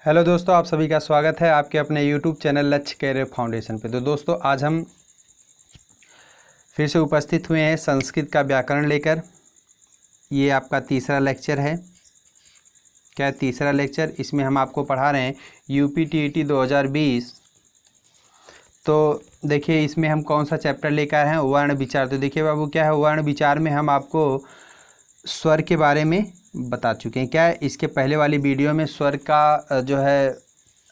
Hello दोस्तों, आप सभी का स्वागत है आपके अपने यूट्यूब चैनल लक्ष्य कैरियर फाउंडेशन पे। तो दोस्तों, आज हम फिर से उपस्थित हुए हैं संस्कृत का व्याकरण लेकर। ये आपका तीसरा लेक्चर है। क्या है? तीसरा लेक्चर। इसमें हम आपको पढ़ा रहे हैं यूपीटीईटी 2020। तो देखिए, इसमें हम कौन सा चैप्टर लेकर आए हैं? वर्ण विचार। तो देखिए बाबू, क्या है वर्ण विचार में हम आपको स्वर के बारे में बता चुके हैं। क्या है, इसके पहले वाली वीडियो में स्वर का जो है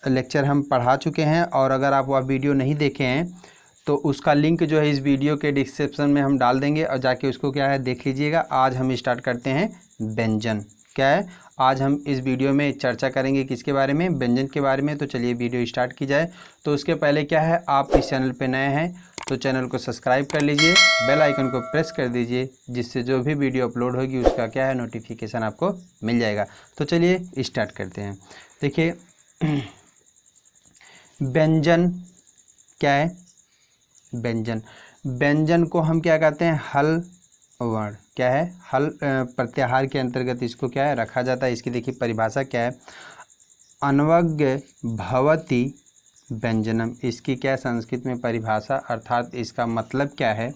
लेक्चर हम पढ़ा चुके हैं, और अगर आप वह वीडियो नहीं देखे हैं तो उसका लिंक जो है इस वीडियो के डिस्क्रिप्शन में हम डाल देंगे, और जाके उसको क्या है देख लीजिएगा। आज हम स्टार्ट करते हैं व्यंजन। क्या है, आज हम इस वीडियो में चर्चा करेंगे किसके बारे में? व्यंजन के बारे में। तो चलिए वीडियो स्टार्ट की जाए। तो उसके पहले क्या है, आप इस चैनल पर नए हैं तो चैनल को सब्सक्राइब कर लीजिए, बेल आइकन को प्रेस कर दीजिए, जिससे जो भी वीडियो अपलोड होगी उसका क्या है नोटिफिकेशन आपको मिल जाएगा। तो चलिए स्टार्ट करते हैं। देखिए, व्यंजन क्या है? व्यंजन, व्यंजन को हम क्या कहते हैं? हल वर्ण। क्या है? हल प्रत्याहार के अंतर्गत इसको क्या है रखा जाता है। इसकी देखिए परिभाषा क्या है, अन्वज्ञ भवति व्यंजनम। इसकी क्या संस्कृत में परिभाषा, अर्थात इसका मतलब क्या है?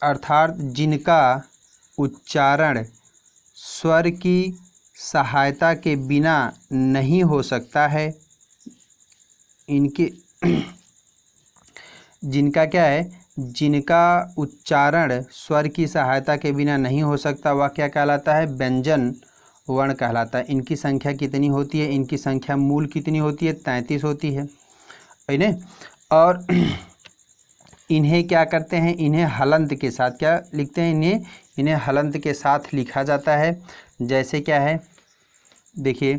अर्थात जिनका उच्चारण स्वर की सहायता के बिना नहीं हो सकता है, इनके जिनका क्या है, जिनका उच्चारण स्वर की सहायता के बिना नहीं हो सकता, वह क्या कहलाता है? व्यंजन वर्ण कहलाता है। इनकी संख्या कितनी होती है? इनकी संख्या मूल कितनी होती है? 33 होती है ना। और इन्हें क्या करते हैं? इन्हें हलंत के साथ क्या लिखते हैं? इन्हें हलंत के साथ लिखा जाता है। जैसे क्या है, देखिए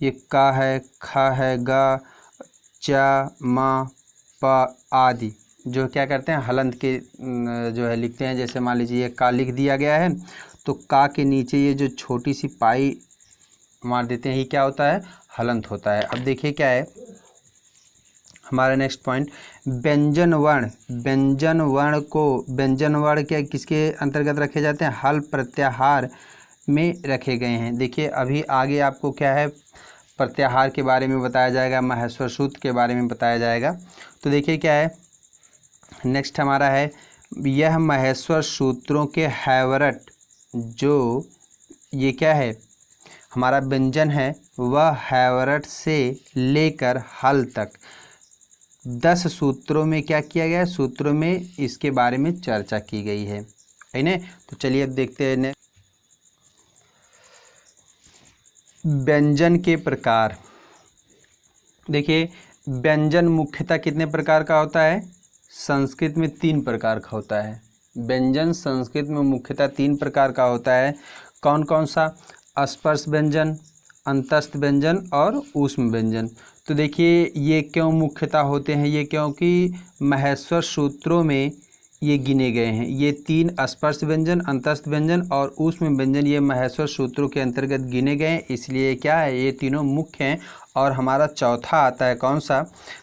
ये का है, ख है, ग, च, म, प आदि जो क्या करते हैं हलंत के जो है लिखते हैं। जैसे मान लीजिए ये का लिख दिया गया है, तो का के नीचे ये जो छोटी सी पाई मार देते हैं, ये क्या होता है? हलंत होता है। अब देखिए क्या है हमारा नेक्स्ट पॉइंट, व्यंजन वर्ण। व्यंजन वर्ण को, व्यंजन वर्ण क्या किसके अंतर्गत रखे जाते हैं? हल प्रत्याहार में रखे गए हैं। देखिए अभी आगे आपको क्या है प्रत्याहार के बारे में बताया जाएगा, महेश्वर सूत्र के बारे में बताया जाएगा। तो देखिए क्या है नेक्स्ट हमारा है, यह महेश्वर सूत्रों के हैवरट, जो ये क्या है हमारा व्यंजन है, वह हैवरट से लेकर हल तक 10 सूत्रों में क्या किया गया है? सूत्रों में इसके बारे में चर्चा की गई है ना। तो चलिए अब देखते हैं व्यंजन के प्रकार। देखिए व्यंजन मुख्यतः कितने प्रकार का होता है? संस्कृत में 3 प्रकार का होता है। व्यंजन संस्कृत में मुख्यतः 3 प्रकार का होता है। कौन कौन सा? स्पर्श व्यंजन, अंतस्थ व्यंजन और ऊष्म व्यंजन। तो देखिए ये क्यों मुख्यतः होते हैं? ये क्योंकि महेश्वर सूत्रों में ये गिने गए हैं। ये 3 स्पर्श व्यंजन, अंतस्थ व्यंजन और ऊष्म व्यंजन ये महेश्वर सूत्रों के अंतर्गत गिने गए हैं। इसलिए क्या है, ये तीनों मुख्य हैं। और हमारा चौथा आता है कौन सा?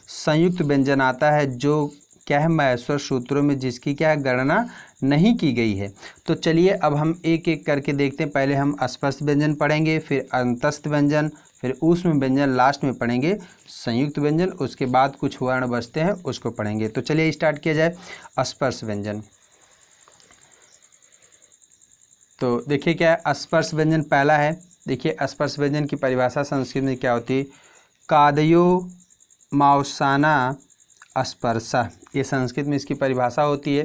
संयुक्त व्यंजन आता है, जो क्या है महेश्वर सूत्रों में जिसकी क्या गणना नहीं की गई है। तो चलिए अब हम एक एक करके देखते हैं। पहले हम स्पर्श व्यंजन पढ़ेंगे, फिर अंतस्थ व्यंजन, फिर ऊष्म व्यंजन, लास्ट में पढ़ेंगे संयुक्त व्यंजन। उसके बाद कुछ वर्ण बचते हैं उसको पढ़ेंगे। तो चलिए स्टार्ट किया जाए। स्पर्श व्यंजन। तो देखिए क्या है स्पर्श व्यंजन पहला है। देखिए स्पर्श व्यंजन की परिभाषा संस्कृत में क्या होती है? कादयो मावसाना स्पर्शा, ये संस्कृत में इसकी परिभाषा होती है।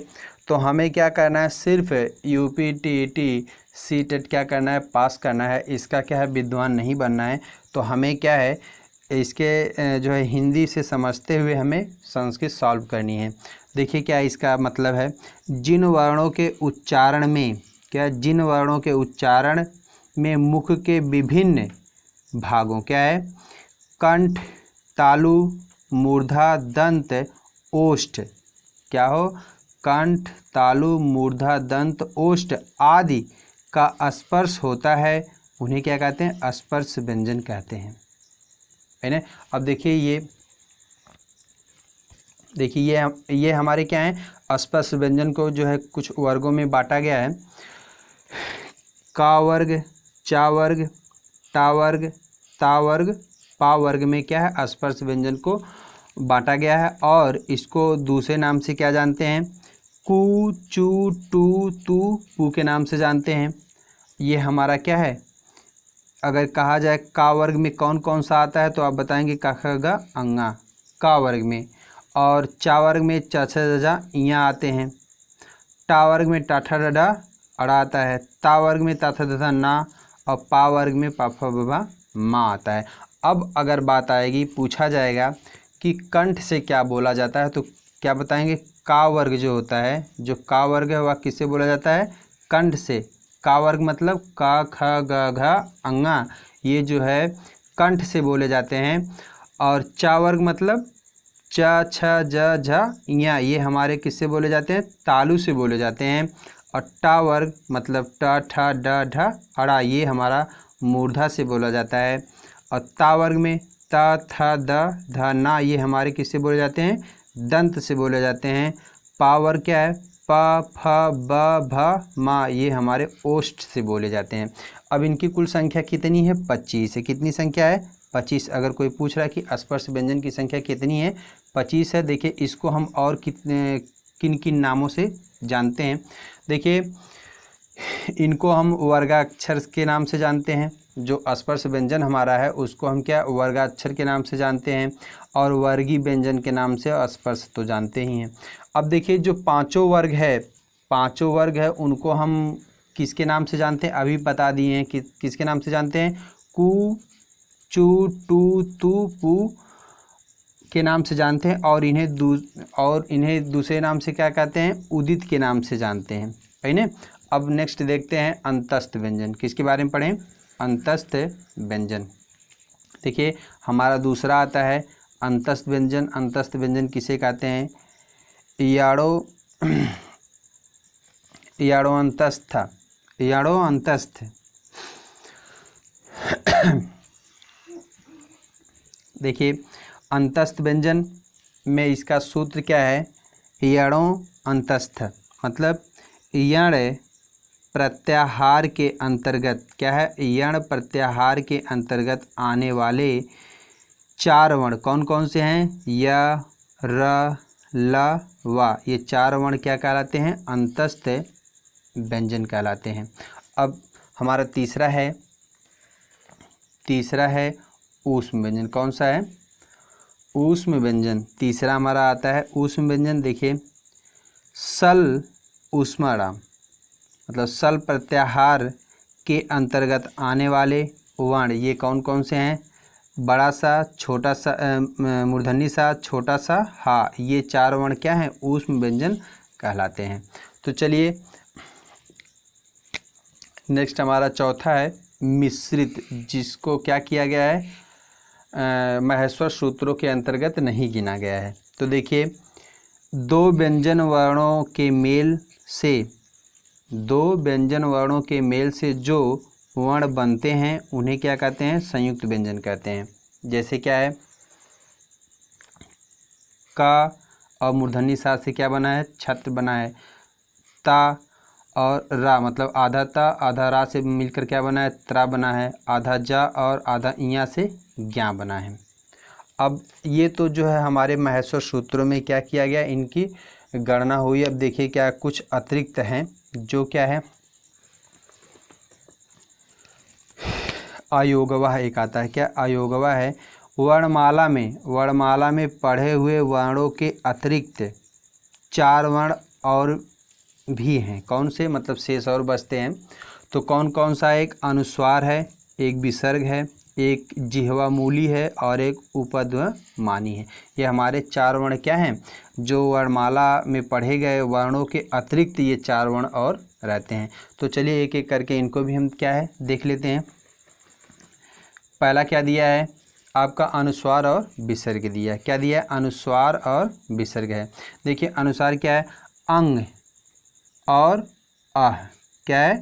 तो हमें क्या करना है? सिर्फ यूपीटीईटी सीटेट क्या करना है? पास करना है। इसका क्या है विद्वान नहीं बनना है। तो हमें क्या है इसके जो है हिंदी से समझते हुए हमें संस्कृत सॉल्व करनी है। देखिए क्या इसका मतलब है, जिन वर्णों के उच्चारण में क्या, जिन वर्णों के उच्चारण में मुख के विभिन्न भागों क्या है कंठ, तालु, मूर्धा, दंत, ओष्ठ, क्या हो कंठ, तालु, मूर्धा, दंत, ओष्ठ आदि का स्पर्श होता है, उन्हें क्या कहते हैं? स्पर्श व्यंजन कहते हैं, है ना। अब देखिए ये हमारे क्या हैं स्पर्श व्यंजन को जो है कुछ वर्गों में बांटा गया है। का वर्ग, चा वर्ग, टा वर्ग, ता वर्ग, पा वर्ग में क्या है, स्पर्श व्यंजन को बांटा गया है। और इसको दूसरे नाम से क्या जानते हैं, कु, चू, टू, तू, पू के नाम से जानते हैं। ये हमारा क्या है, अगर कहा जाए का वर्ग में कौन कौन सा आता है तो आप बताएंगे क ख ग अंगा का वर्ग में, और चा वर्ग में च छ ज झ इयाँ आते हैं, टा वर्ग में टा ठा डा डा अड़ा आता है, ता वर्ग में ता था दा था ना, और पा वर्ग में पा फा ब भा मा आता है। अब अगर बात आएगी, पूछा जाएगा कि कंठ से क्या बोला जाता है, तो क्या बताएंगे, का वर्ग जो होता है, जो का वर्ग है वह किससे बोला जाता है, कंठ से। का वर्ग मतलब का ख ग घ अंगा, ये जो है कंठ से बोले जाते हैं। और चा वर्ग मतलब च छ ज झ इया, ये हमारे किससे बोले जाते हैं, तालु से बोले जाते हैं। और टा वर्ग मतलब ट ठ ड ढ अड़ा, ये हमारा मूर्धा से बोला जाता है। और ता वर्ग में त थ द ध ना, ये हमारे किससे बोले जाते हैं, दंत से बोले जाते हैं। पा वर्ग क्या है, प फ ब भ मा, ये हमारे ओष्ठ से बोले जाते हैं। अब इनकी कुल संख्या कितनी है, 25 है। कितनी संख्या है, 25। अगर कोई पूछ रहा है कि स्पर्श व्यंजन की संख्या कितनी है, 25 है। देखिए इसको हम और कितने किन किन नामों से जानते हैं। देखिए इनको हम वर्गाक्षर के नाम से जानते हैं, जो स्पर्श व्यंजन हमारा है उसको हम क्या, वर्गाक्षर के नाम से जानते हैं। और वर्गीय व्यंजन के नाम से स्पर्श तो जानते ही हैं। अब देखिए जो पांचों वर्ग है उनको हम किसके नाम से जानते हैं, अभी बता दिए हैं कि किसके नाम से जानते हैं, कु, चू, टू, तू, पू के नाम से जानते हैं। और इन्हें दूसरे नाम से क्या कहते हैं, उदित के नाम से जानते हैं, है ना। अब नेक्स्ट देखते हैं अंतस्थ व्यंजन, किसके बारे में पढ़ें, अंतस्थ व्यंजन। देखिए हमारा दूसरा आता है अंतस्थ व्यंजन। अंतस्थ व्यंजन किसे कहते हैं, याड़ो अंतस्थ। देखिए अंतस्थ व्यंजन में इसका सूत्र क्या है, यणो अंतस्थ मतलब यण प्रत्याहार के अंतर्गत, क्या है, यण प्रत्याहार के अंतर्गत आने वाले 4 वर्ण कौन कौन से हैं, य, र, ल, व, ये 4 वर्ण क्या कहलाते हैं, अंतस्थ व्यंजन कहलाते हैं। अब हमारा तीसरा है ऊष्म व्यंजन। कौन सा है, ऊष्म व्यंजन। तीसरा हमारा आता है ऊष्म व्यंजन। देखिए सल ऊष्माणा मतलब सल प्रत्याहार के अंतर्गत आने वाले वर्ण ये कौन कौन से हैं, बड़ा सा, छोटा सा, मूर्धन्य सा, छोटा सा, हा, ये 4 वर्ण क्या हैं, ऊष्म व्यंजन कहलाते हैं। तो चलिए नेक्स्ट हमारा चौथा है मिश्रित, जिसको क्या किया गया है, महेश्वर सूत्रों के अंतर्गत नहीं गिना गया है। तो देखिए 2 व्यंजन वर्णों के मेल से जो वर्ण बनते हैं उन्हें क्या कहते हैं, संयुक्त व्यंजन कहते हैं। जैसे क्या है, का और मूर्धन्य सा से क्या बना है, छत्र बना है। ता और रा मतलब आधा ता आधा रा से मिलकर क्या बना है, त्रा बना है। आधा जा और आधा इया से ज्ञा बना है। अब ये तो जो है हमारे महेश्वर सूत्रों में क्या किया गया, इनकी गणना हुई। अब देखिए क्या कुछ अतिरिक्त हैं, जो क्या है, अयोगवाह एक आता है, क्या अयोगवाह है, वर्णमाला में पढ़े हुए वर्णों के अतिरिक्त 4 वर्ण और भी हैं। कौन से, मतलब शेष और बचते हैं। तो कौन कौन सा, एक अनुस्वार है, एक विसर्ग है, एक जिह्वा मूली है और एक उपध्मानी है। ये हमारे 4 वर्ण क्या हैं, जो वर्णमाला में पढ़े गए वर्णों के अतिरिक्त ये 4 वर्ण और रहते हैं। तो चलिए एक एक करके इनको भी हम क्या है देख लेते हैं। पहला क्या दिया है आपका, अनुस्वार और विसर्ग दिया है। क्या दिया है, अनुस्वार और विसर्ग है। देखिए अनुस्वार क्या है, अंग और अह, क्या है,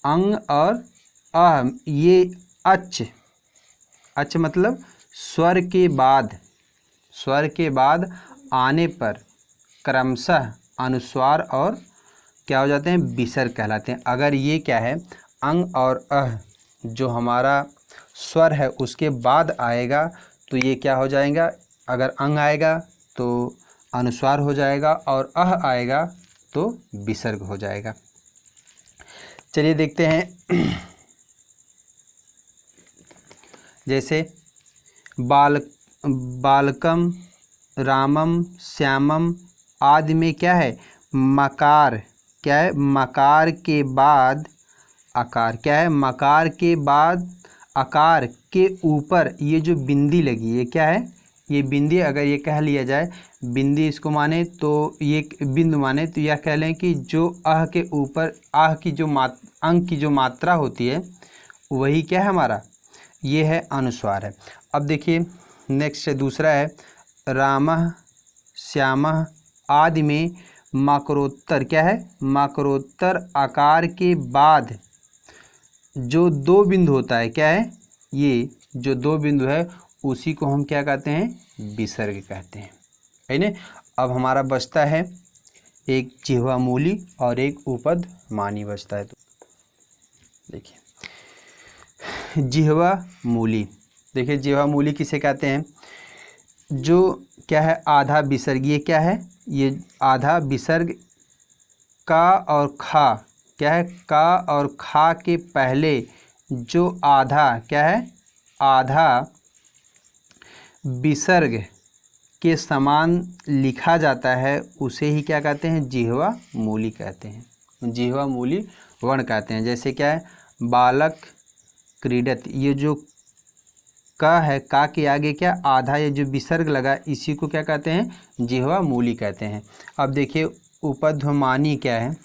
अंग और अह, ये अच मतलब स्वर के बाद आने पर क्रमशः अनुस्वार और क्या हो जाते हैं, विसर्ग कहलाते हैं। अगर ये क्या है, अंग और अह जो हमारा स्वर है उसके बाद आएगा तो ये क्या हो जाएगा, अगर अंग आएगा तो अनुस्वार हो जाएगा और अह आएगा तो विसर्ग हो जाएगा। चलिए देखते हैं जैसे बालकम, रामम, श्यामम आदि में क्या है, मकार, क्या है, मकार के बाद आकार, क्या है, मकार के बाद आकार के ऊपर ये जो बिंदी लगी है क्या है, ये बिंदी, अगर ये कह लिया जाए बिंदी इसको माने तो ये बिंदु माने तो यह कह लें कि जो अह के ऊपर आह की जो अंग की जो मात्रा होती है वही क्या है हमारा, ये है अनुस्वार है। अब देखिए नेक्स्ट दूसरा है रामः, श्यामः आदि में मकरोत्तर, क्या है, मकरोत्तर आकार के बाद जो दो बिंदु होता है, क्या है, ये जो दो बिंदु है उसी को हम क्या कहते हैं, विसर्ग कहते हैं, है ना। अब हमारा बचता है एक जिह्वा मूली और एक उपध मानी बचता है। तो देखिए जिह्वा मूली, देखिए जिह्वा मूली किसे कहते हैं, जो क्या है आधा विसर्ग, ये क्या है, ये आधा विसर्ग का और खा, क्या है, का और खा के पहले जो आधा, क्या है, आधा विसर्ग के समान लिखा जाता है उसे ही क्या कहते हैं, जिह्वा मूली कहते हैं, जिह्वा मूली वर्ण कहते हैं। जैसे क्या है, बालक क्रीडत, ये जो का है, का के आगे क्या आधा ये जो विसर्ग लगा इसी को क्या कहते हैं, जिह्वा मूली कहते हैं। अब देखिए उपध्मानी क्या है,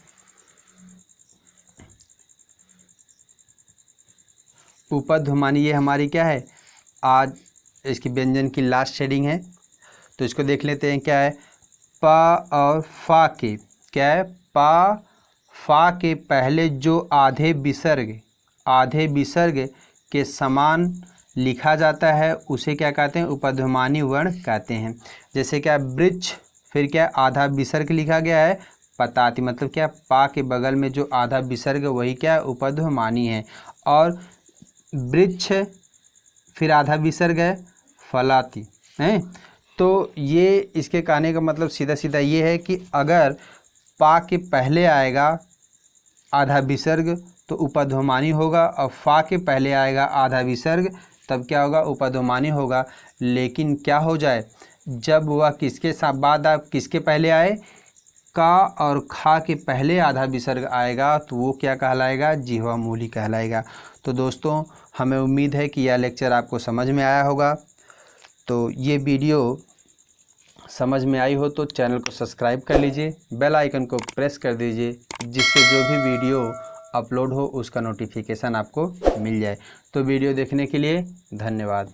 उपध्मानी ये हमारी क्या है, आज इसकी व्यंजन की लास्ट शेडिंग है तो इसको देख लेते हैं। क्या है, पा और फा के, क्या है, पा फा के पहले जो आधे विसर्ग के समान लिखा जाता है उसे क्या कहते हैं, उपध्मानी वर्ण कहते हैं। जैसे क्या वृक्ष, फिर क्या आधा विसर्ग लिखा गया है, पताति, मतलब क्या पा के बगल में जो आधा विसर्ग वही क्या उपध्मानी है। और वृक्ष फिर आधा विसर्ग है, फलाति है। तो ये इसके कहने का मतलब सीधा सीधा ये है कि अगर पा के पहले आएगा आधा विसर्ग तो उपध्मानी होगा, और फा के पहले आएगा आधा विसर्ग तब क्या होगा, उपध्मानी होगा। लेकिन क्या हो जाए, जब वह किसके साथ बाद आप किसके पहले आए, का और खा के पहले आधा विसर्ग आएगा तो वो क्या कहलाएगा, जिह्वा मूली कहलाएगा। तो दोस्तों हमें उम्मीद है कि यह लेक्चर आपको समझ में आया होगा। तो ये वीडियो समझ में आई हो तो चैनल को सब्सक्राइब कर लीजिए, बेल आइकन को प्रेस कर दीजिए, जिससे जो भी वीडियो अपलोड हो उसका नोटिफिकेशन आपको मिल जाए। तो वीडियो देखने के लिए धन्यवाद।